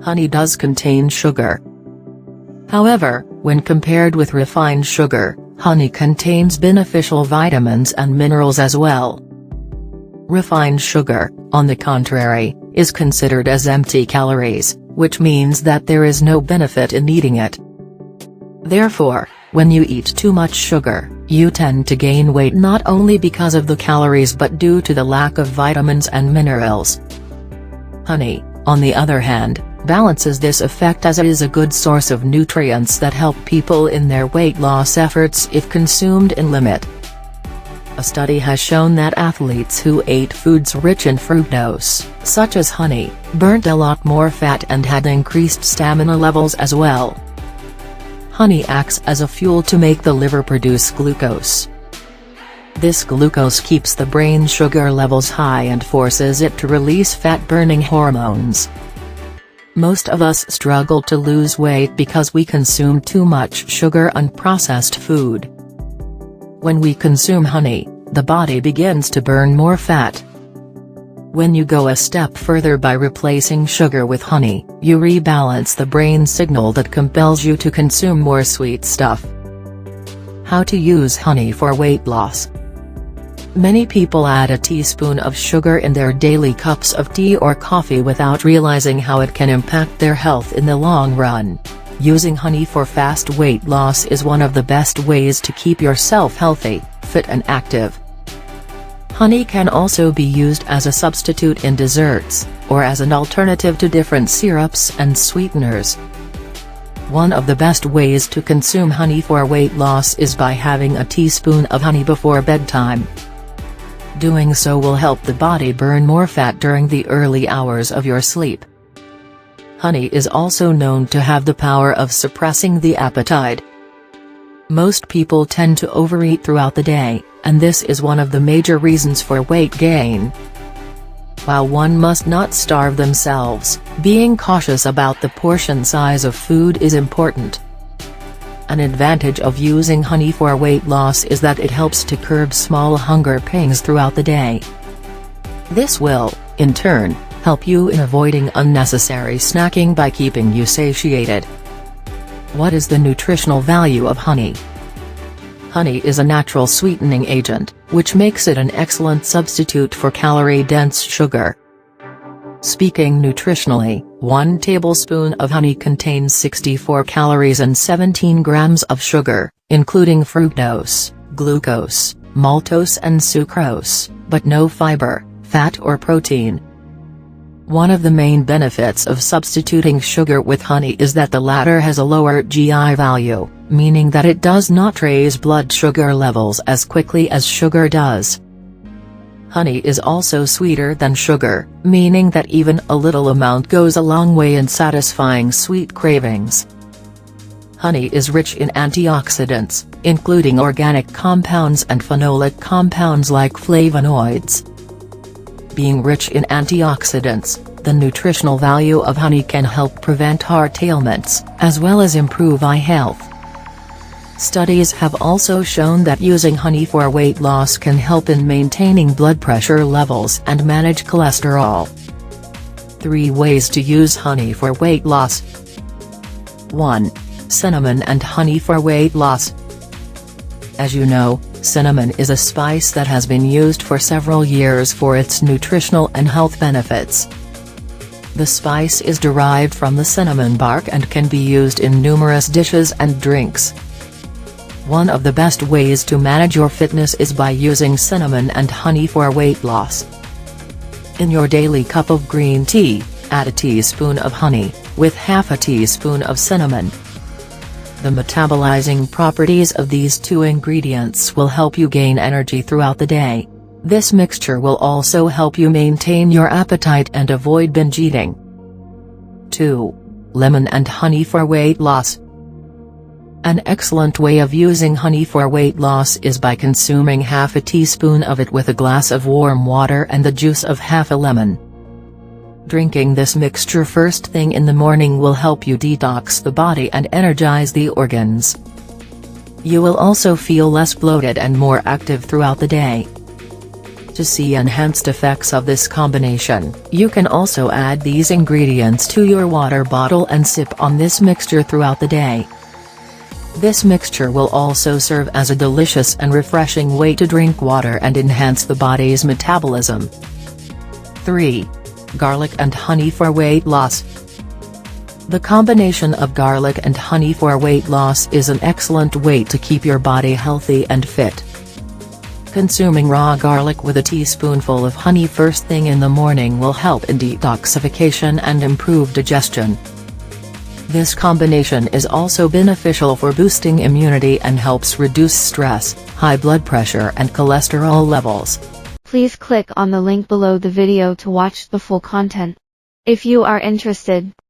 Honey does contain sugar. However, when compared with refined sugar, honey contains beneficial vitamins and minerals as well. Refined sugar, on the contrary, is considered as empty calories, which means that there is no benefit in eating it. Therefore, when you eat too much sugar, you tend to gain weight not only because of the calories but due to the lack of vitamins and minerals. Honey, on the other hand, balances this effect as it is a good source of nutrients that help people in their weight loss efforts if consumed in limit. A study has shown that athletes who ate foods rich in fructose, such as honey, burnt a lot more fat and had increased stamina levels as well. Honey acts as a fuel to make the liver produce glucose. This glucose keeps the brain sugar levels high and forces it to release fat-burning hormones. Most of us struggle to lose weight because we consume too much sugar and processed food. When we consume honey, the body begins to burn more fat. When you go a step further by replacing sugar with honey, you rebalance the brain signal that compels you to consume more sweet stuff. How to use honey for weight loss. Many people add a teaspoon of sugar in their daily cups of tea or coffee without realizing how it can impact their health in the long run. Using honey for fast weight loss is one of the best ways to keep yourself healthy, fit and active. Honey can also be used as a substitute in desserts, or as an alternative to different syrups and sweeteners. One of the best ways to consume honey for weight loss is by having a teaspoon of honey before bedtime. Doing so will help the body burn more fat during the early hours of your sleep. Honey is also known to have the power of suppressing the appetite. Most people tend to overeat throughout the day, and this is one of the major reasons for weight gain. While one must not starve themselves, being cautious about the portion size of food is important. An advantage of using honey for weight loss is that it helps to curb small hunger pangs throughout the day. This will, in turn, help you in avoiding unnecessary snacking by keeping you satiated. What is the nutritional value of honey? Honey is a natural sweetening agent, which makes it an excellent substitute for calorie-dense sugar. Speaking nutritionally, 1 tablespoon of honey contains 64 calories and 17 grams of sugar, including fructose, glucose, maltose and sucrose, but no fiber, fat or protein. One of the main benefits of substituting sugar with honey is that the latter has a lower GI value, meaning that it does not raise blood sugar levels as quickly as sugar does. Honey is also sweeter than sugar, meaning that even a little amount goes a long way in satisfying sweet cravings. Honey is rich in antioxidants, including organic compounds and phenolic compounds like flavonoids. Being rich in antioxidants, the nutritional value of honey can help prevent heart ailments, as well as improve eye health. Studies have also shown that using honey for weight loss can help in maintaining blood pressure levels and manage cholesterol. 3 ways to use honey for weight loss. 1. Cinnamon and honey for weight loss. As you know, cinnamon is a spice that has been used for several years for its nutritional and health benefits. The spice is derived from the cinnamon bark and can be used in numerous dishes and drinks. One of the best ways to manage your fitness is by using cinnamon and honey for weight loss. In your daily cup of green tea, add a teaspoon of honey, with half a teaspoon of cinnamon. The metabolizing properties of these 2 ingredients will help you gain energy throughout the day. This mixture will also help you maintain your appetite and avoid binge eating. 2. Lemon and honey for weight loss. An excellent way of using honey for weight loss is by consuming half a teaspoon of it with a glass of warm water and the juice of half a lemon. Drinking this mixture first thing in the morning will help you detox the body and energize the organs. You will also feel less bloated and more active throughout the day. To see enhanced effects of this combination, you can also add these ingredients to your water bottle and sip on this mixture throughout the day. This mixture will also serve as a delicious and refreshing way to drink water and enhance the body's metabolism. 3. Garlic and honey for weight loss. The combination of garlic and honey for weight loss is an excellent way to keep your body healthy and fit. Consuming raw garlic with a teaspoonful of honey first thing in the morning will help in detoxification and improve digestion. This combination is also beneficial for boosting immunity and helps reduce stress, high blood pressure and cholesterol levels. Please click on the link below the video to watch the full content. If you are interested,